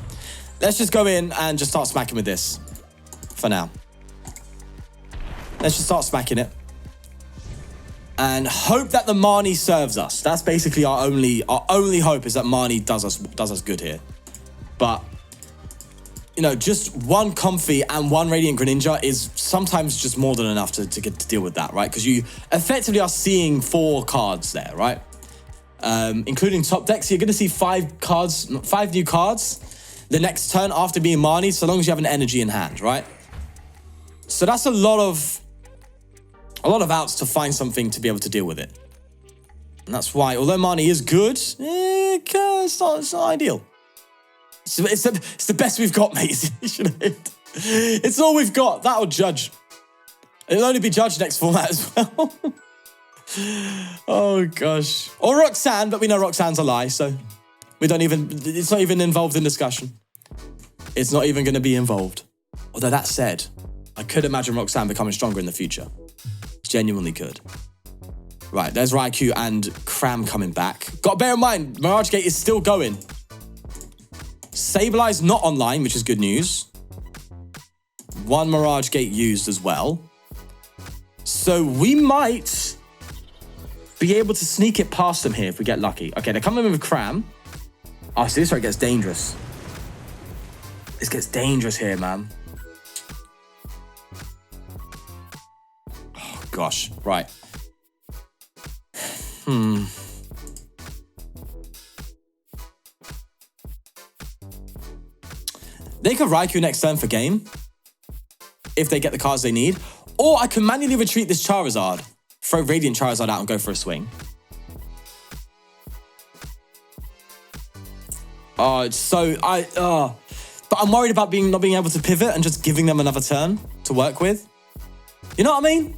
Let's just go in and just start smacking with this. For now. Let's just start smacking it. And hope that the Marnie serves us. That's basically our only hope, is that Marnie does us good here. But, you know, just one Comfy and one Radiant Greninja is sometimes just more than enough to get to deal with that, right? Because you effectively are seeing 4 cards there, right? Including top decks, you're going to see 5 new cards the next turn after being Marnie, so long as you have an energy in hand, right? So that's a lot of outs to find something to be able to deal with it. And that's why, although Marnie is good, it's not ideal. It's the best we've got, mate. It's all we've got. That'll judge. It'll only be judged next format as well. Oh, gosh. Or Roxanne, but we know Roxanne's a lie, so it's not even involved in discussion. It's not even going to be involved. Although that said, I could imagine Roxanne becoming stronger in the future. Genuinely could. Right, there's Raikou and Cram coming back. Got to bear in mind, Mirage Gate is still going. Sableye not online, which is good news. 1 Mirage Gate used as well. So we might be able to sneak it past them here if we get lucky. Okay, they're coming in with Cram. Oh, so this is where it gets dangerous. This gets dangerous here, man. Oh, gosh. Right. They could Raikou next turn for game, if they get the cards they need. Or I can manually retreat this Charizard, throw Radiant Charizard out and go for a swing. Oh, it's so... But I'm worried about not being able to pivot and just giving them another turn to work with. You know what I mean?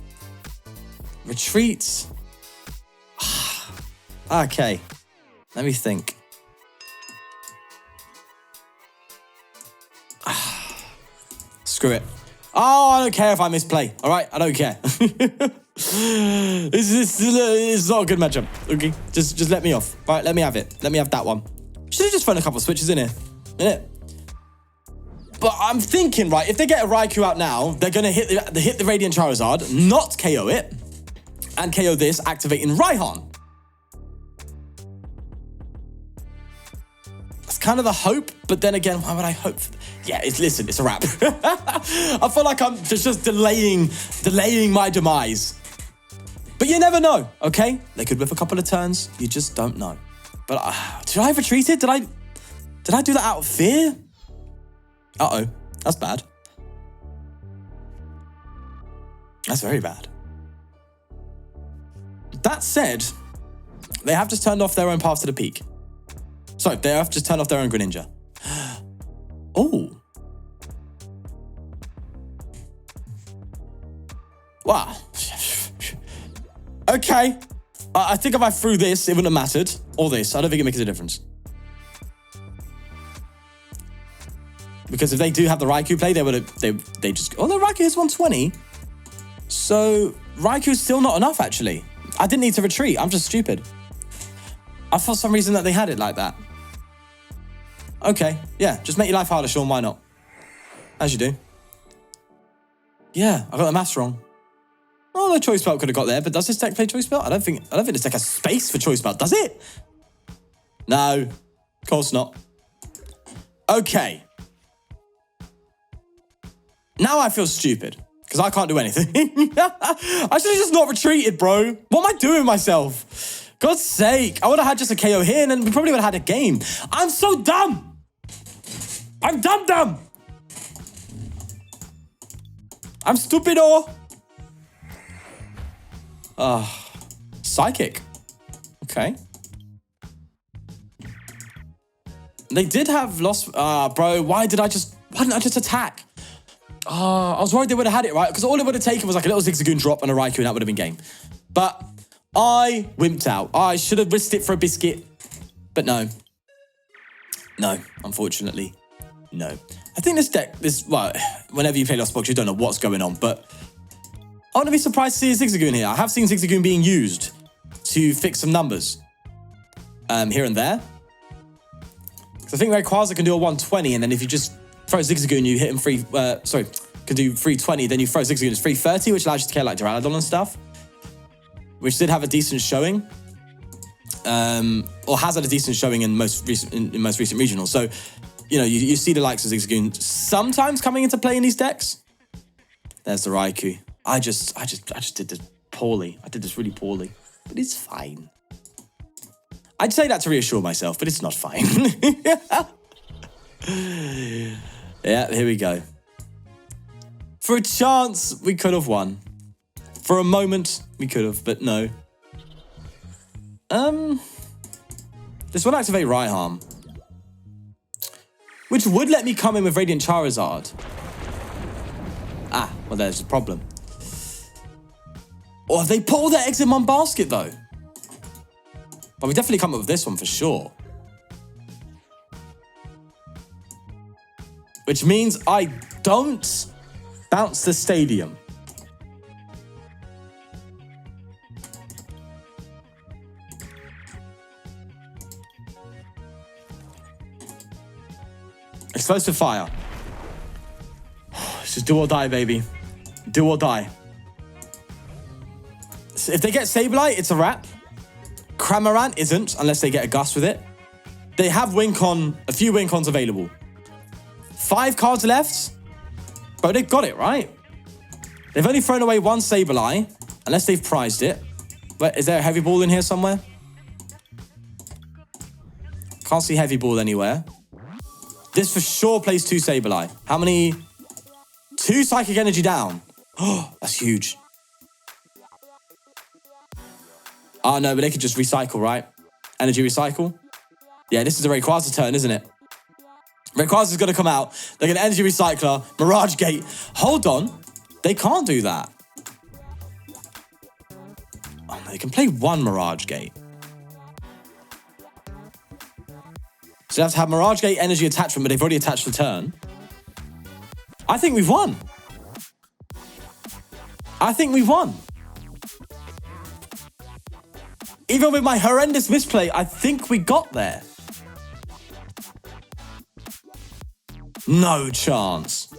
Retreat. Okay. Let me think. Screw it. Oh, I don't care if I misplay. All right? I don't care. This is not a good matchup. Okay? Just let me off. All right? Let me have it. Let me have that one. Should have just thrown a couple of switches in here. Innit? But I'm thinking, right, if they get a Raikou out now, they're going to hit the Radiant Charizard, not KO it, and KO this, activating Raihan. That's kind of the hope, but then again, why would I hope for that? Yeah, listen, it's a wrap. I feel like I'm just delaying my demise. But you never know, okay? They could whiff a couple of turns. You just don't know. But did I retreat it? Did I do that out of fear? Uh-oh, that's bad. That's very bad. That said, they have just turned off their own path to the peak. Sorry, they have just turned off their own Greninja. Oh. Wow. Okay. I think if I threw this, it wouldn't have mattered. Or this. I don't think it makes a difference. Because if they do have the Raikou play, they just... Oh, the Raikou is 120. So, Raikou's still not enough, actually. I didn't need to retreat. I'm just stupid. I thought for some reason that they had it like that. Okay, yeah. Just make your life harder, Sean. Why not? As you do. Yeah, I got the maths wrong. Oh, the Choice Belt could have got there, but does this deck play Choice Belt? I don't think this deck has space for Choice Belt, does it? No, of course not. Okay. Now I feel stupid, because I can't do anything. I should have just not retreated, bro. What am I doing with myself? God's sake. I would have had just a KO here, and then we probably would have had a game. I'm so dumb. I'm dumb. I'm stupido. Psychic. Okay. They did have lost... bro, why didn't I just attack? I was worried they would have had it, right? Because all it would have taken was like a little Zigzagoon drop and a Raikou, and that would have been game. But I wimped out. I should have risked it for a biscuit. But no. No, unfortunately. No. I think this deck, well, whenever you play Lost Box, you don't know what's going on, but I wouldn't be surprised to see a Zigzagoon here. I have seen Zigzagoon being used to fix some numbers here and there. Because I think Rayquaza can do a 120, and then if you just throw Zigzagoon, you hit him can do 320, then you throw Zigzagoon, it's 330, which allows you to kill like Duraludon and stuff, which did have a decent showing, or has had a decent showing in most recent regionals. So you know, you see the likes of Zigzagoon sometimes coming into play in these decks. There's the Raikou. I just did this poorly. I did this really poorly, but it's fine. I'd say that to reassure myself, but it's not fine. Yeah, here we go. For a chance, we could have won. For a moment, we could have, but no. This will activate Raihan, which would let me come in with Radiant Charizard. Ah, well, there's the problem. Or have they put all their eggs in one basket, though? But we definitely come up with this one for sure. Which means I don't bounce the stadium. Explosive fire. It's just do or die, baby. Do or die. So if they get Sableye, it's a wrap. Cramorant isn't, unless they get a Gust with it. They have a few Wincons available. 5 cards left. But they've got it, right? They've only thrown away one Sableye, unless they've prized it. But is there a Heavy Ball in here somewhere? Can't see Heavy Ball anywhere. This for sure plays 2 Sableye. How many? 2 Psychic Energy down. Oh, that's huge. Oh, no, but they could just recycle, right? Energy recycle. Yeah, this is a Rayquaza turn, isn't it? Rayquaza's going to come out. They're going to Energy Recycler, Mirage Gate. Hold on. They can't do that. Oh, they can play 1 Mirage Gate. So they have to have Mirage Gate Energy Attachment, but they've already attached the turn. I think we've won. I think we've won. Even with my horrendous misplay, I think we got there. No chance.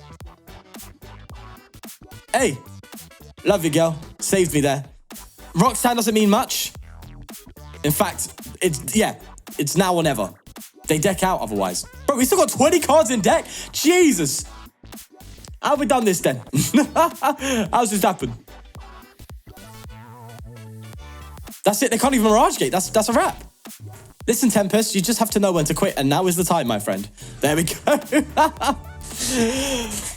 Hey, love you, girl. Saved me there. Roxanne doesn't mean much. In fact, it's now or never. They deck out otherwise. Bro, we still got 20 cards in deck? Jesus. How have we done this then? How's this happened? That's it. They can't even Mirage Gate. That's a wrap. Listen, Tempest, you just have to know when to quit, and now is the time, my friend. There we go.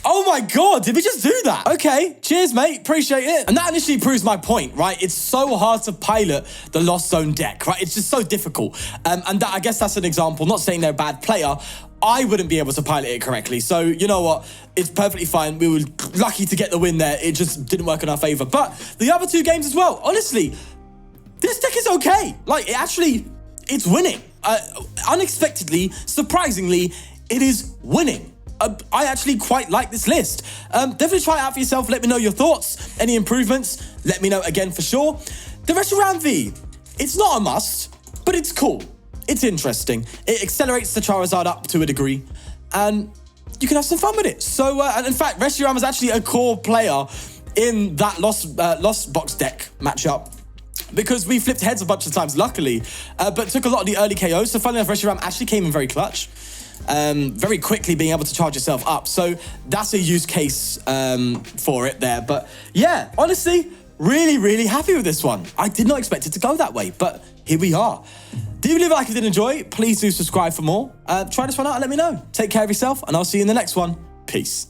Oh my God, did we just do that? Okay, cheers, mate. Appreciate it. And that initially proves my point, right? It's so hard to pilot the Lost Zone deck, right? It's just so difficult. And I guess that's an example. Not saying they're a bad player. I wouldn't be able to pilot it correctly. So, you know what? It's perfectly fine. We were lucky to get the win there. It just didn't work in our favor. But the other 2 games as well, honestly, this deck is okay. Like, it's winning. Unexpectedly, surprisingly, it is winning. I actually quite like this list. Definitely try it out for yourself. Let me know your thoughts. Any improvements, let me know again for sure. The Reshiram V, it's not a must, but it's cool. It's interesting. It accelerates the Charizard up to a degree, and you can have some fun with it. So, and in fact, Reshiram is actually a core player in that Lost Box deck matchup, because we flipped heads a bunch of times, luckily, but took a lot of the early KOs. So funnily enough, Reshiram actually came in very clutch, very quickly being able to charge yourself up. So that's a use case for it there. But yeah, honestly, really, really happy with this one. I did not expect it to go that way, but here we are. Do you believe I did enjoy? Please do subscribe for more. Try this one out and let me know. Take care of yourself, and I'll see you in the next one. Peace.